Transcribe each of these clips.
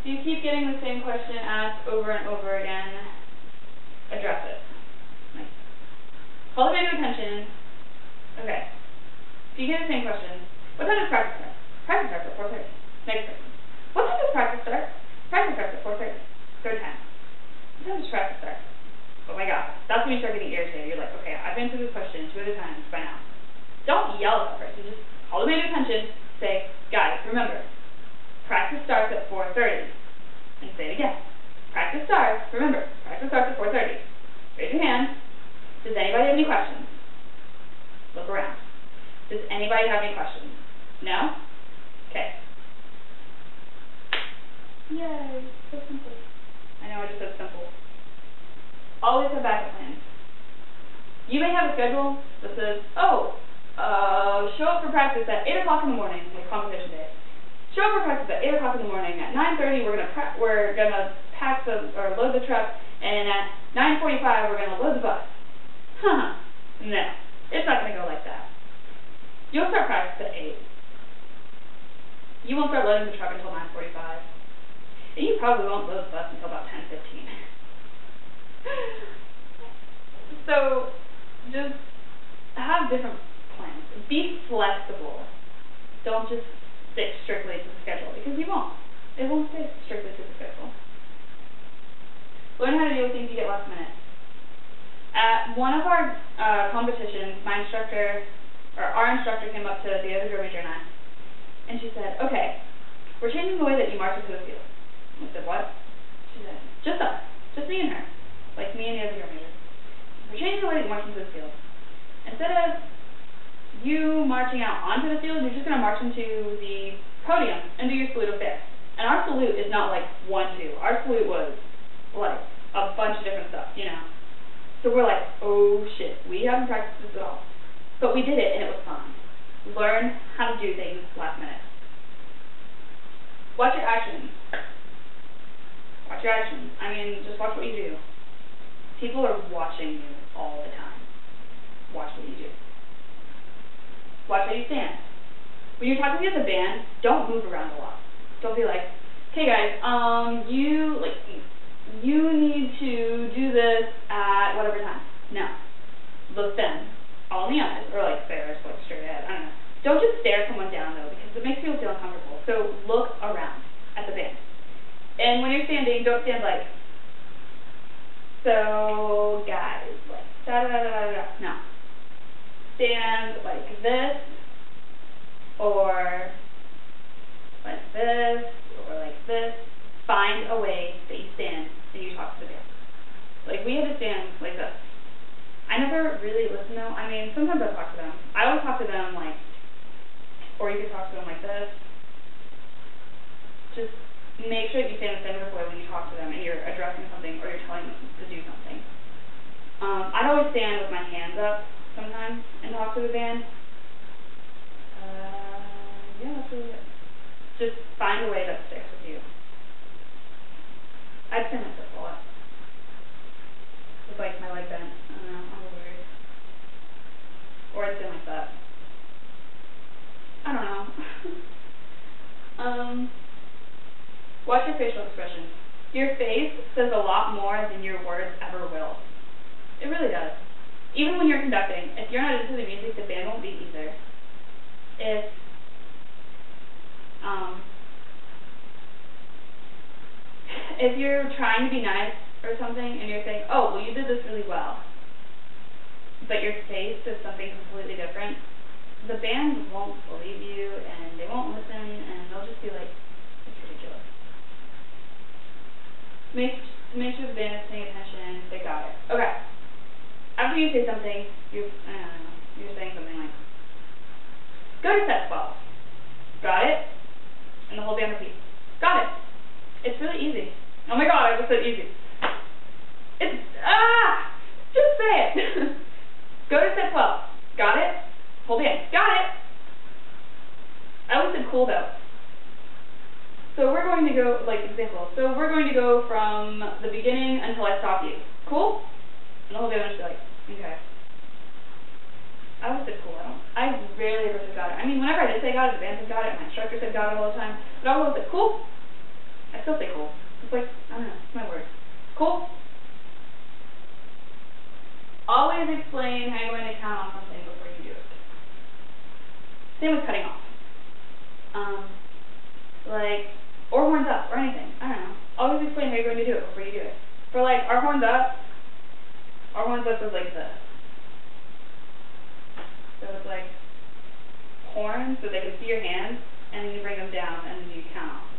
Do you keep getting the same question asked over and over again? Address it. Nice. Call the band to attention. Okay. Do you get the same question? What time does practice start? Practice starts at 4:30. Next person. What time does practice start? Practice starts at 4:30. Third time. What time does practice start? Oh my god. That's when you start getting irritated. You're like, okay, I've answered this question 2 other times by now. Don't yell at that person. Just call them into attention. Say, guys, remember, practice starts at 4:30. And say it again. Practice starts. Remember, practice starts at 4:30. Raise your hand. Does anybody have any questions? Look around. Does anybody have any questions? No? Okay. Yay. So simple. I know I just said simple. Always have backup plans. You may have a schedule that says, show up for practice at 8 o'clock in the morning, like competition day. Show up for practice at 8 o'clock in the morning. At 9:30, we're gonna pack load the truck, and at 9:45, we're gonna load the bus. No, it's not gonna go like that. You'll start practice at 8. You won't start loading the truck until 9:45, and you probably won't load the bus until about 10:15. So, just have different plans. Be flexible. Don't just stick strictly to the schedule, because you won't. It won't stick strictly to the schedule. Learn how to deal with things you get last minute. At one of our competitions, our instructor came up to the other drum major and I, and she said, okay, we're changing the way that you march into the field. I said, what? She said, just us. Just me and her. Like me and the other drum major. We're changing the way that you march into the field. Instead of you marching out onto the field, you're just going to march into the podium and do your salute up there. And our salute is not like 1-2. Our salute was like a bunch of different stuff, you know. So we're like, oh shit, we haven't practiced this at all. But we did it and it was fun. Learn how to do things last minute. Watch your actions. Watch your actions. I mean, just watch what you do. People are watching you all the time. Watch what you do. Watch how you stand. When you're talking to the band, don't move around a lot. Don't be like, okay guys, you need to do this at whatever time. No. Look them all in the eyes, or like stare, like straight ahead, I don't know. Don't just stare someone down though, because it makes people feel uncomfortable. So look around at the band. And when you're standing, don't stand like, so guys, like da-da-da-da-da-da. No. Stand like this, or like this, or like this. Find a way that you stand and you talk to the band. Like, we had to stand like this. I never really listen though. I mean, sometimes I talk to them. I always talk to them like, or you can talk to them like this. Just make sure that you stand the same way when you talk to them and you're addressing something or you're telling them to do something. I'd always stand with my hands up sometimes and talk to the band. Yeah, that's really it. Just find a way that sticks with you. I'd stand like this a lot. With like my leg bent. I don't know, I'm weird. Or I'd stand like that. I don't know. Watch your facial expressions. Your face says a lot more than your words ever will. It really does. Even when you're conducting, if you're not into the music, the band won't be either. If you're trying to be nice or something and you're saying, oh, well, you did this really well, but your face says something completely different, the band won't believe you and they won't listen and they'll just be like, it's ridiculous. Make sure the band is paying attention. They got it. Okay. After you say something, you're saying something like, go to set 12. Got it? And the whole band repeats. Got it. It's really easy. Oh my god, I just said easy. Just say it. Go to set 12. Got it? Whole band. Got it. I always said cool though. So we're going to go, like, example. So we're going to go from the beginning until I stop you. Cool? And the whole band will just be like, okay. I always said cool. I rarely ever said got it. I mean, whenever I did say got it, the band said got it, my instructor said got it all the time. But I always said cool. I still say cool. It's like, I don't know, it's my word. Cool? Always explain how you're going to count off something before you do it. Same with cutting off. Or horns up, or anything. I don't know. Always explain how you're going to do it before you do it. For like, our horns up is like this. So it's like horns, so they can see your hands, and then you bring them down, and then you count off.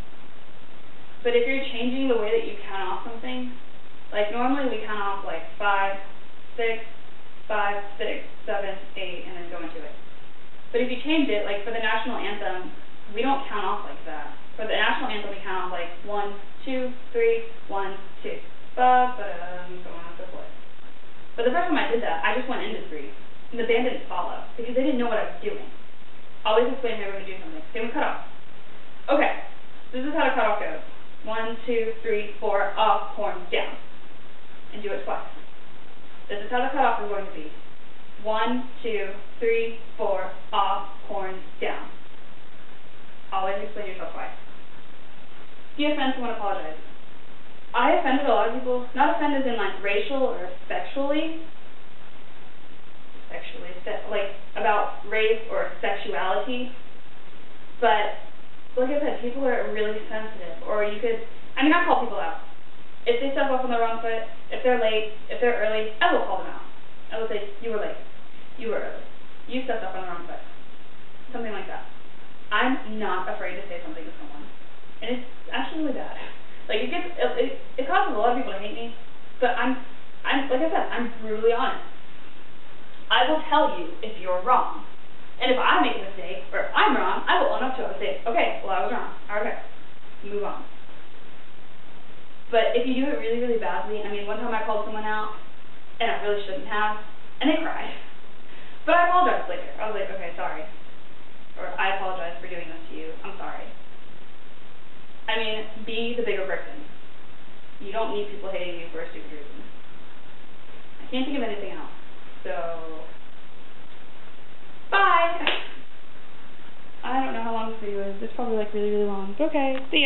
But if you're changing the way that you count off something, like normally we count off like 5, 6, 5, 6, 7, 8, and then go into it. But if you change it, like for the national anthem, we don't count off like that. For the national anthem, we count off like 1, 2, 3, 1, 2. Ba-ba-dum, so on and so forth. But the first time I did that, I just went into 3. And the band didn't follow, because they didn't know what I was doing. Always explain how we're going to do something. Same with cutoff. Okay, this is how the cutoff goes. 1, 2, 3, 4, off, horns down. And do it twice. This is how the cutoff is going to be. 1, 2, 3, 4, off, horns down. Always explain yourself twice. If you offend someone, apologize. I offended a lot of people, not offended as in like racial or sexually, like about race or sexuality, but like I said, people are really sensitive, or you could, I call people out. If they step off on the wrong foot, if they're late, if they're early, I will call them out. I will say, you were late, you were early, you stepped off on the wrong foot, something like that. I'm not afraid to say something to someone, and it's actually really bad. Like it causes a lot of people to hate me, but I'm like I said, I'm brutally honest. I will tell you if you're wrong, and if I make a mistake or if I'm wrong, I will own up to it and say, okay, well I was wrong. Okay, move on. But if you do it really, really badly, one time I called someone out, and I really shouldn't have, and they cried. But I apologized later. I was like, okay, sorry. Or I apologize for doing this to you. I'm sorry. Be the bigger person. You don't need people hating you for a stupid reason. I can't think of anything else. So, bye! I don't know how long this video is. It's probably like really, really long. Okay, see ya.